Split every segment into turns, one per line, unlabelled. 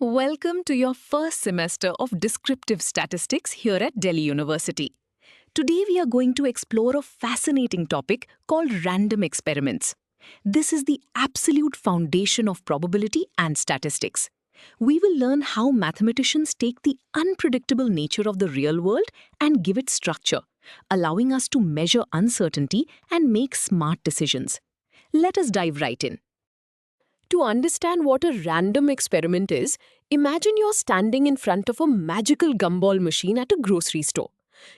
Welcome to your first semester of Descriptive Statistics here at Delhi University. Today we are going to explore a fascinating topic called random experiments. This is the absolute foundation of probability and statistics. We will learn how mathematicians take the unpredictable nature of the real world and give it structure, allowing us to measure uncertainty and make smart decisions. Let us dive right in. To understand what a random experiment is, imagine you're standing in front of a magical gumball machine at a grocery store.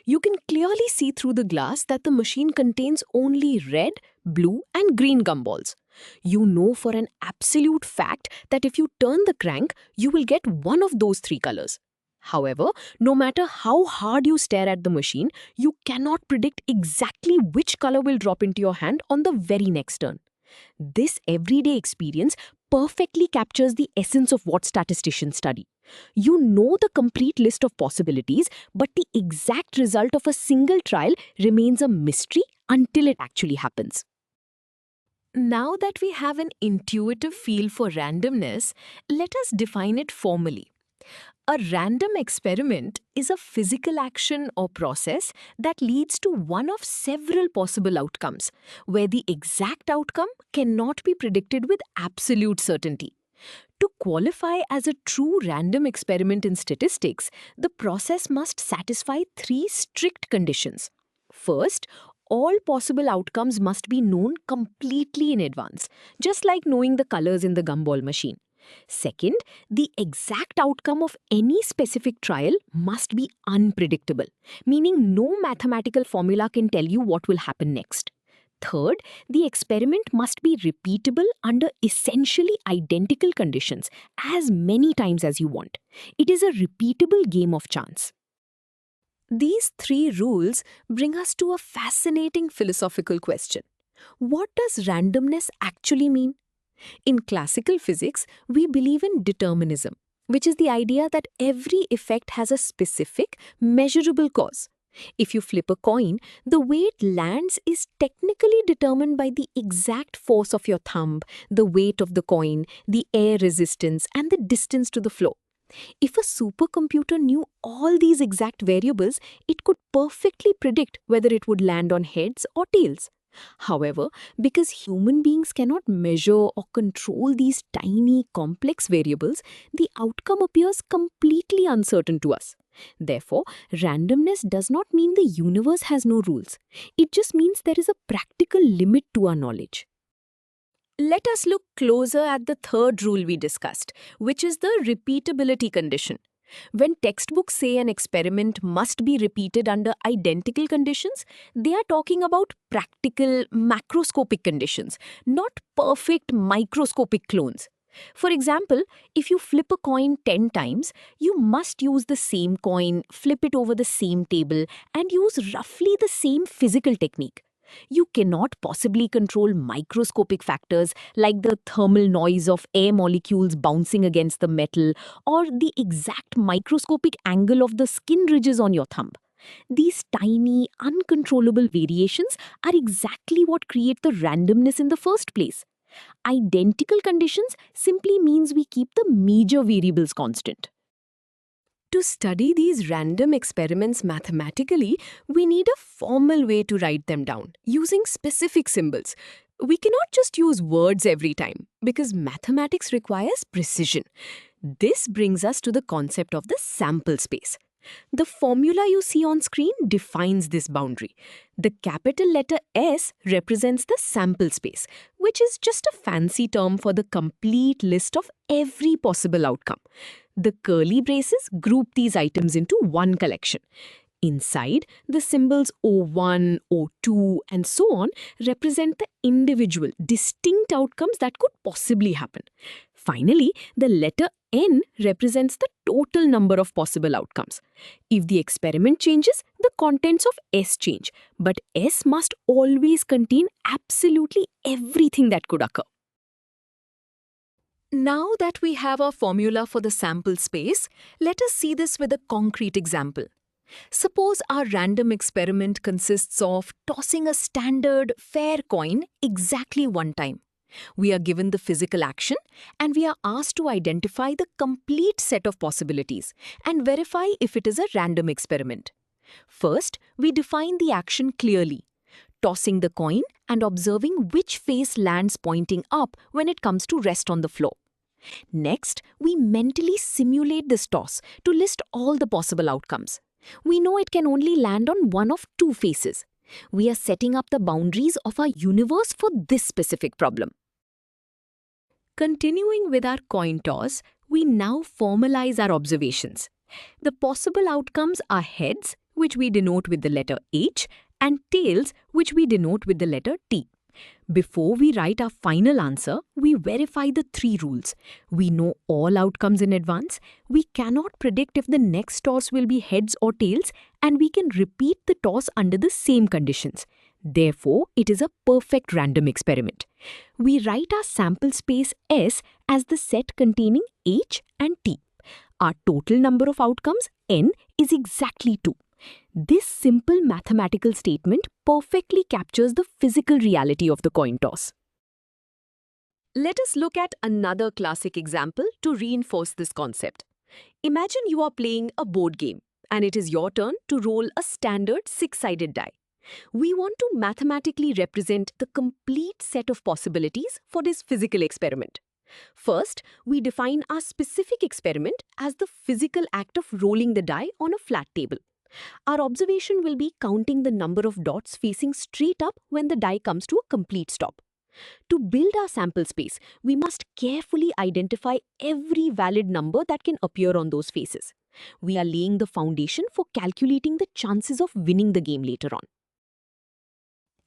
You can clearly see through the glass that the machine contains only red, blue, and green gumballs. You know for an absolute fact that if you turn the crank, you will get one of those three colors. However, no matter how hard you stare at the machine, you cannot predict exactly which color will drop into your hand on the very next turn. This everyday experience perfectly captures the essence of what statisticians study. You know the complete list of possibilities, but the exact result of a single trial remains a mystery until it actually happens. Now that we have an intuitive feel for randomness, let us define it formally. A random experiment is a physical action or process that leads to one of several possible outcomes, where the exact outcome cannot be predicted with absolute certainty. To qualify as a true random experiment in statistics, the process must satisfy three strict conditions. First, all possible outcomes must be known completely in advance, just like knowing the colors in the gumball machine. Second, the exact outcome of any specific trial must be unpredictable, meaning no mathematical formula can tell you what will happen next. Third, the experiment must be repeatable under essentially identical conditions as many times as you want. It is a repeatable game of chance. These three rules bring us to a fascinating philosophical question. What does randomness actually mean? In classical physics, we believe in determinism, which is the idea that every effect has a specific, measurable cause. If you flip a coin, the way it lands is technically determined by the exact force of your thumb, the weight of the coin, the air resistance, and the distance to the floor. If a supercomputer knew all these exact variables, it could perfectly predict whether it would land on heads or tails. However, because human beings cannot measure or control these tiny, complex variables, the outcome appears completely uncertain to us. Therefore, randomness does not mean the universe has no rules. It just means there is a practical limit to our knowledge. Let us look closer at the third rule we discussed, which is the repeatability condition. When textbooks say an experiment must be repeated under identical conditions, they are talking about practical, macroscopic conditions, not perfect, microscopic clones. For example, if you flip a coin 10 times, you must use the same coin, flip it over the same table, and use roughly the same physical technique. You cannot possibly control microscopic factors like the thermal noise of air molecules bouncing against the metal or the exact microscopic angle of the skin ridges on your thumb. These tiny, uncontrollable variations are exactly what create the randomness in the first place. Identical conditions simply means we keep the major variables constant. To study these random experiments mathematically, we need a formal way to write them down, using specific symbols. We cannot just use words every time, because mathematics requires precision. This brings us to the concept of the sample space. The formula you see on screen defines this boundary. The capital letter S represents the sample space, which is just a fancy term for the complete list of every possible outcome. The curly braces group these items into one collection. Inside, the symbols O1, O2, and so on represent the individual, distinct outcomes that could possibly happen. Finally, the letter N represents the total number of possible outcomes. If the experiment changes, the contents of S change, but S must always contain absolutely everything that could occur. Now that we have our formula for the sample space, let us see this with a concrete example. Suppose our random experiment consists of tossing a standard, fair coin exactly one time. We are given the physical action and we are asked to identify the complete set of possibilities and verify if it is a random experiment. First, we define the action clearly, tossing the coin and observing which face lands pointing up when it comes to rest on the floor. Next, we mentally simulate this toss to list all the possible outcomes. We know it can only land on one of two faces. We are setting up the boundaries of our universe for this specific problem. Continuing with our coin toss, we now formalize our observations. The possible outcomes are heads, which we denote with the letter H, and tails, which we denote with the letter T. Before we write our final answer, we verify the three rules. We know all outcomes in advance, we cannot predict if the next toss will be heads or tails, and we can repeat the toss under the same conditions. Therefore, it is a perfect random experiment. We write our sample space S as the set containing H and T. Our total number of outcomes, N, is exactly 2. This simple mathematical statement perfectly captures the physical reality of the coin toss. Let us look at another classic example to reinforce this concept. Imagine you are playing a board game and it is your turn to roll a standard 6-sided die. We want to mathematically represent the complete set of possibilities for this physical experiment. First, we define our specific experiment as the physical act of rolling the die on a flat table. Our observation will be counting the number of dots facing straight up when the die comes to a complete stop. To build our sample space, we must carefully identify every valid number that can appear on those faces. We are laying the foundation for calculating the chances of winning the game later on.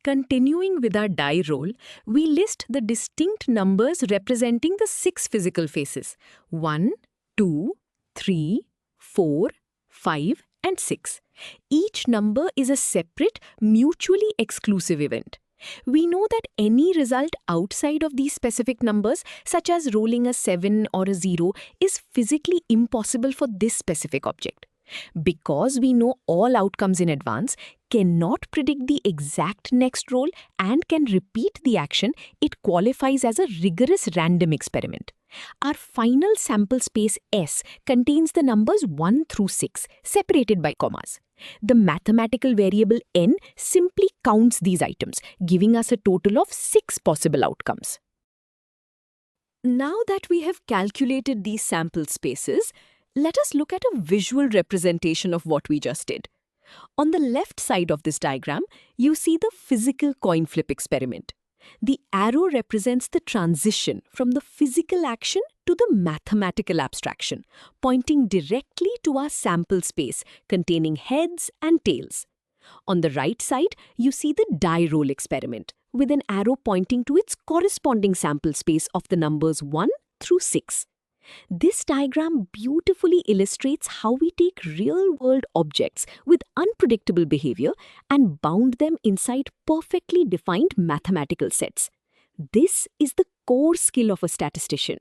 Continuing with our die roll, we list the distinct numbers representing the 6 physical faces: 1, 2, 3, 4, 5, and 6. Each number is a separate, mutually exclusive event. We know that any result outside of these specific numbers, such as rolling a 7 or a 0, is physically impossible for this specific object. Because we know all outcomes in advance, cannot predict the exact next roll, and can repeat the action, it qualifies as a rigorous random experiment. Our final sample space S contains the numbers 1 through 6, separated by commas. The mathematical variable n simply counts these items, giving us a total of 6 possible outcomes. Now that we have calculated these sample spaces, let us look at a visual representation of what we just did. On the left side of this diagram, you see the physical coin flip experiment. The arrow represents the transition from the physical action to the mathematical abstraction, pointing directly to our sample space containing heads and tails. On the right side, you see the die roll experiment, with an arrow pointing to its corresponding sample space of the numbers 1 through 6. This diagram beautifully illustrates how we take real-world objects with unpredictable behavior and bound them inside perfectly defined mathematical sets. This is the core skill of a statistician.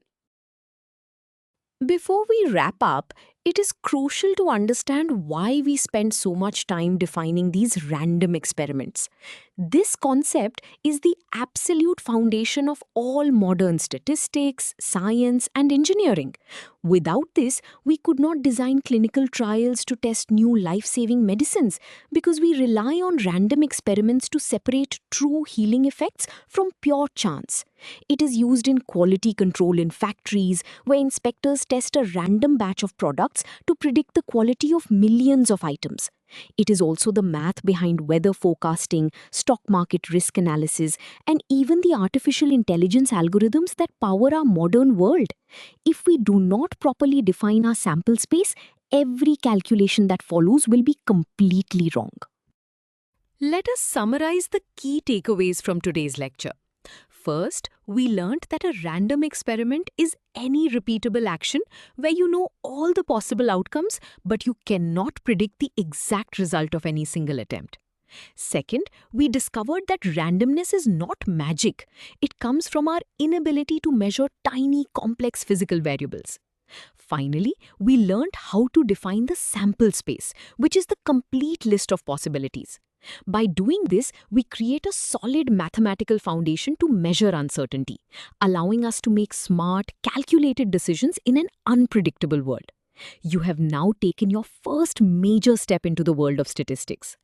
Before we wrap up, it is crucial to understand why we spend so much time defining these random experiments. This concept is the absolute foundation of all modern statistics, science, and engineering. Without this, we could not design clinical trials to test new life-saving medicines, because we rely on random experiments to separate true healing effects from pure chance. It is used in quality control in factories, where inspectors test a random batch of products to predict the quality of millions of items. It is also the math behind weather forecasting, stock market risk analysis, and even the artificial intelligence algorithms that power our modern world. If we do not properly define our sample space, every calculation that follows will be completely wrong. Let us summarize the key takeaways from today's lecture. First, we learned that a random experiment is any repeatable action where you know all the possible outcomes, but you cannot predict the exact result of any single attempt. Second, we discovered that randomness is not magic. It comes from our inability to measure tiny, complex physical variables. Finally, we learned how to define the sample space, which is the complete list of possibilities. By doing this, we create a solid mathematical foundation to measure uncertainty, allowing us to make smart, calculated decisions in an unpredictable world. You have now taken your first major step into the world of statistics.